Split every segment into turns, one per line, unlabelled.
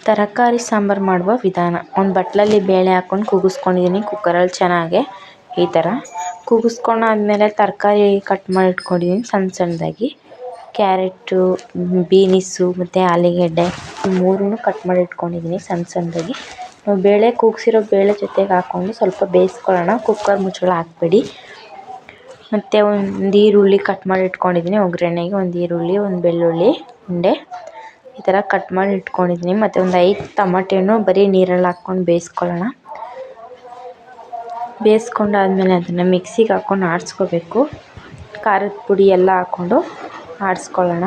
ತರಕಾರಿ ಸಾಂಬಾರು ಮಾಡುವ ವಿಧಾನ. ಒಂದು ಬಟ್ಲಲ್ಲಿ ಬೇಳೆ ಹಾಕ್ಕೊಂಡು ಕೂಗಿಸ್ಕೊಂಡಿದ್ದೀನಿ ಕುಕ್ಕರಲ್ಲಿ ಚೆನ್ನಾಗಿ. ಈ ಥರ ಕೂಗಿಸ್ಕೊಂಡಾದ್ಮೇಲೆ ತರಕಾರಿ ಕಟ್ ಮಾಡಿ ಇಟ್ಕೊಂಡಿದ್ದೀನಿ ಸಣ್ಣ ಸಣ್ಣದಾಗಿ. ಕ್ಯಾರೆಟು, ಬೀನಿಸು ಮತ್ತು ಆಲೂಗೆಡ್ಡೆ ಮೂರನ್ನೂ ಕಟ್ ಮಾಡಿ ಇಟ್ಕೊಂಡಿದ್ದೀನಿ ಸಣ್ಣ ಸಣ್ಣದಾಗಿ. ಬೇಳೆ ಕೂಗಿಸಿರೋ ಬೇಳೆ ಜೊತೆಗೆ ಹಾಕ್ಕೊಂಡು ಸ್ವಲ್ಪ ಬೇಯಿಸ್ಕೊಳ್ಳೋಣ. ಕುಕ್ಕರ್ ಮುಚ್ಚಳ ಹಾಕಬೇಡಿ. ಮತ್ತು ಒಂದು ಈರುಳ್ಳಿ ಕಟ್ ಮಾಡಿ ಇಟ್ಕೊಂಡಿದ್ದೀನಿ ಒಗ್ಗರಣೆಗೆ. ಒಂದು ಈರುಳ್ಳಿ, ಒಂದು ಬೆಳ್ಳುಳ್ಳಿ ಉಂಡೆ ಈ ಥರ ಕಟ್ ಮಾಡಿ ಇಟ್ಕೊಂಡಿದ್ದೀನಿ. ಮತ್ತು ಒಂದು 5 ಟಮಾಟೆನೂ ಬರೀ ನೀರಲ್ಲಿ ಹಾಕ್ಕೊಂಡು ಬೇಯಿಸ್ಕೊಳ್ಳೋಣ. ಬೇಯಿಸ್ಕೊಂಡಾದ್ಮೇಲೆ ಅದನ್ನು ಮಿಕ್ಸಿಗೆ ಹಾಕ್ಕೊಂಡು ಆಡಿಸ್ಕೋಬೇಕು. ಖಾರದ ಪುಡಿ ಎಲ್ಲ ಹಾಕ್ಕೊಂಡು ಆಡಿಸ್ಕೊಳ್ಳೋಣ.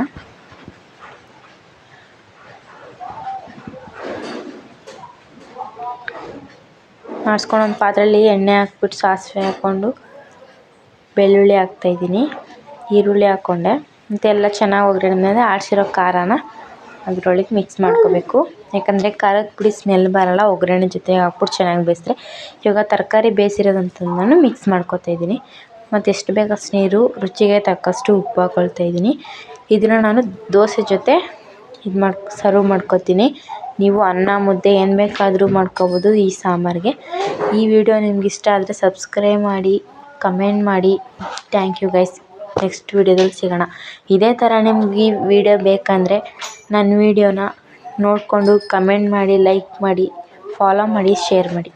ಆಡಿಸ್ಕೊಂಡು ಒಂದು ಪಾತ್ರೆಯಲ್ಲಿ ಎಣ್ಣೆ ಹಾಕ್ಬಿಟ್ಟು ಸಾಸಿವೆ ಹಾಕ್ಕೊಂಡು ಬೆಳ್ಳುಳ್ಳಿ ಹಾಕ್ತಾಯಿದ್ದೀನಿ, ಈರುಳ್ಳಿ ಹಾಕ್ಕೊಂಡೆ. ಮತ್ತು ಎಲ್ಲ ಚೆನ್ನಾಗಿ ಒಗ್ಗರಣೆ ಆಡಿಸಿರೋ ಖಾರನ ಅದರೊಳಗೆ ಮಿಕ್ಸ್ ಮಾಡ್ಕೋಬೇಕು. ಯಾಕಂದರೆ ಖಾರದ ಪುಡಿ ಸ್ಮೆಲ್ ಬರೋಲ್ಲ ಒಗ್ಗರಣೆ ಜೊತೆಗೆ ಹಾಕ್ಬಿಟ್ಟು ಚೆನ್ನಾಗಿ ಬೇಯಿಸಿದ್ರೆ. ಇವಾಗ ತರಕಾರಿ ಬೇಯಿಸಿರೋದಂತಂದು ಮಿಕ್ಸ್ ಮಾಡ್ಕೊತಾಯಿದ್ದೀನಿ. ಮತ್ತು ಎಷ್ಟು ಬೇಕು ಅಷ್ಟು ನೀರು, ರುಚಿಗೆ ತಕ್ಕಷ್ಟು ಉಪ್ಪು ಹಾಕ್ಕೊಳ್ತಾಯಿದ್ದೀನಿ. ಇದನ್ನು ನಾನು ದೋಸೆ ಜೊತೆ ಸರ್ವ್ ಮಾಡ್ಕೊತೀನಿ. ನೀವು ಅನ್ನ ಮುದ್ದೆ ಏನು ಬೇಕಾದರೂ ಮಾಡ್ಕೊಬೋದು ಈ ಸಾಂಬಾರಿಗೆ. ಈ ವಿಡಿಯೋ ನಿಮ್ಗೆ ಇಷ್ಟ ಆದರೆ ಸಬ್ಸ್ಕ್ರೈಬ್ ಮಾಡಿ, ಕಮೆಂಟ್ ಮಾಡಿ. Thank you guys. ನೆಕ್ಸ್ಟ್ ವಿಡಿಯೋದಲ್ಲಿ ಸಿಗೋಣ. ಇದೇ ಥರ ನಿಮ್ಗೆ ಈ ವಿಡಿಯೋ ಬೇಕಂದರೆ ನನ್ನ ವಿಡಿಯೋನ ನೋಡಿಕೊಂಡು ಕಮೆಂಟ್ ಮಾಡಿ, ಲೈಕ್ ಮಾಡಿ, ಫಾಲೋ ಮಾಡಿ, ಶೇರ್ ಮಾಡಿ.